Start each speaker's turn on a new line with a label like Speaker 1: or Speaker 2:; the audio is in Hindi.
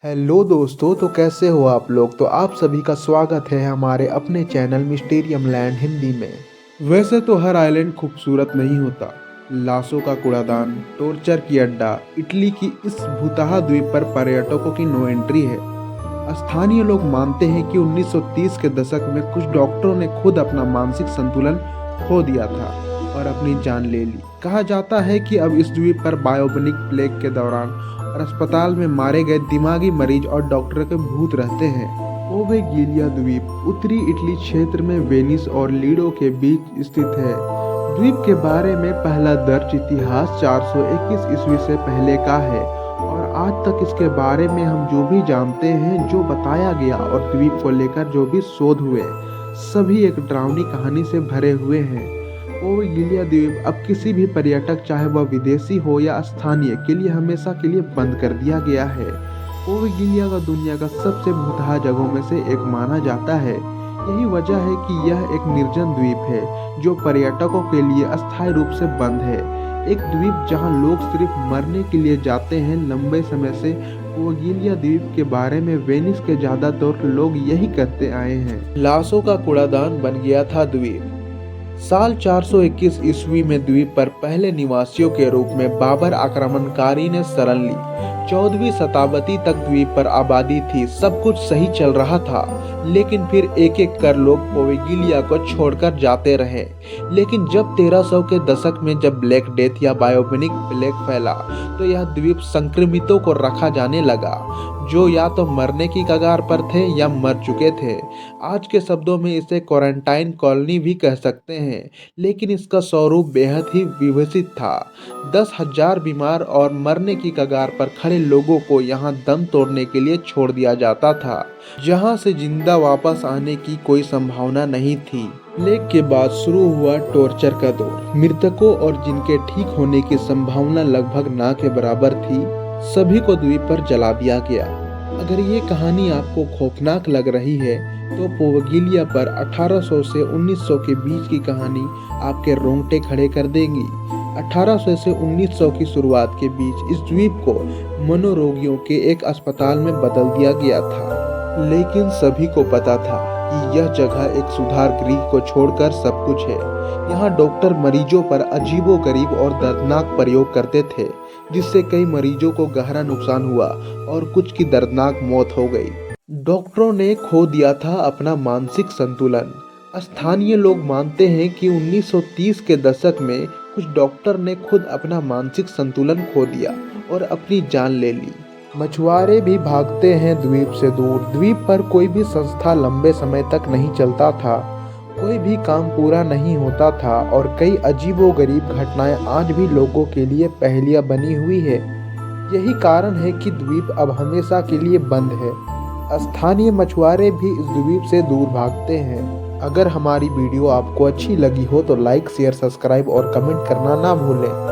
Speaker 1: हेलो दोस्तों, तो कैसे हो आप लोग। तो आप सभी का स्वागत है हमारे अपने चैनल मिस्टीरियम लैंड हिंदी में। वैसे तो हर आइलैंड खूबसूरत नहीं होता। लाशों का कूड़ादान, टॉर्चर की अड्डा, इटली की इस भूतहा द्वीप पर पर्यटकों की नो एंट्री है। स्थानीय लोग मानते हैं कि 1930 के दशक में कुछ डॉक्टरों ने खुद अपना मानसिक संतुलन खो दिया था और अपनी जान ले ली। कहा जाता है कि अब इस द्वीप पर बायोबनिक प्लेग के दौरान और अस्पताल में मारे गए दिमागी मरीज और डॉक्टर के भूत रहते हैं। ओवेगिलिया द्वीप उत्तरी इटली क्षेत्र में वेनिस और लीडो के बीच स्थित है। द्वीप के बारे में पहला दर्ज इतिहास 421 ईस्वी से पहले का है और आज तक इसके बारे में हम जो भी जानते हैं, जो बताया गया और द्वीप को लेकर जो भी शोध हुए, सभी एक डरावनी कहानी से भरे हुए हैं। ओवेगिलिया द्वीप अब किसी भी पर्यटक, चाहे वह विदेशी हो या स्थानीय, के लिए हमेशा के लिए बंद कर दिया गया है। ओवेगिलिया का दुनिया का सबसे भूतहा जगहों में से एक माना जाता है। यही वजह है कि यह एक निर्जन द्वीप है जो पर्यटकों के लिए अस्थायी रूप से बंद है। एक द्वीप जहां लोग सिर्फ मरने के लिए जाते हैं। लंबे समय से ओवेगिलिया द्वीप के बारे में वेनिस के ज्यादातर लोग यही कहते आए हैं। लाशों का कूड़ादान बन गया था द्वीप। साल 421 ईस्वी में द्वीप पर पहले निवासियों के रूप में बाबर आक्रमणकारी ने शरण ली। 14वीं शताब्दी तक द्वीप पर आबादी थी, सब कुछ सही चल रहा था। लेकिन फिर एक एक कर लोग ओवेगिलिया को छोड़कर जाते रहे। लेकिन जब 1300 के दशक में जब ब्लैक डेथ या बायोबनिक प्लेग फैला, तो यह द्वीप संक्रमितों को रखा जाने लगा जो या तो मरने की कगार पर थे या मर चुके थे। आज के शब्दों में इसे क्वारंटाइन कॉलोनी भी कह सकते हैं, लेकिन इसका स्वरूप बेहद ही विभसित था। 10,000 बीमार और मरने की कगार पर खड़े लोगों को यहाँ दम तोड़ने के लिए छोड़ दिया जाता था, जहाँ से जिंदा वापस आने की कोई संभावना नहीं थी। प्लेग के बाद शुरू हुआ टॉर्चर का दौर। मृतकों और जिनके ठीक होने की संभावना लगभग ना के बराबर थी, सभी को द्वीप पर जला दिया गया। अगर ये कहानी आपको खौफनाक लग रही है, तो ओवेगिलिया पर 1800 से 1900 के बीच की कहानी आपके रोंगटे खड़े कर देंगी। 1800 से 1900 की शुरुआत के बीच इस द्वीप को मनोरोगियों के एक अस्पताल में बदल दिया गया था। लेकिन सभी को पता था कि यह जगह एक सुधार गृह को छोड़कर सब कुछ है। यहाँ डॉक्टर मरीजों पर अजीबोगरीब और दर्दनाक प्रयोग करते थे, जिससे कई मरीजों को गहरा नुकसान हुआ और कुछ की दर्दनाक मौत हो गई। डॉक्टरों ने खो दिया था अपना मानसिक संतुलन। स्थानीय लोग मानते हैं कि 1930 के दशक में कुछ डॉक्टर ने खुद अपना मानसिक संतुलन खो दिया और अपनी जान ले ली। मछुआरे भी भागते हैं द्वीप से दूर। द्वीप पर कोई भी संस्था लंबे समय तक नहीं चलता था, कोई भी काम पूरा नहीं होता था और कई अजीबोगरीब घटनाएं आज भी लोगों के लिए पहेलियां बनी हुई है। यही कारण है कि द्वीप अब हमेशा के लिए बंद है। स्थानीय मछुआरे भी इस द्वीप से दूर भागते हैं। अगर हमारी वीडियो आपको अच्छी लगी हो तो लाइक, शेयर, सब्सक्राइब और कमेंट करना ना भूलें।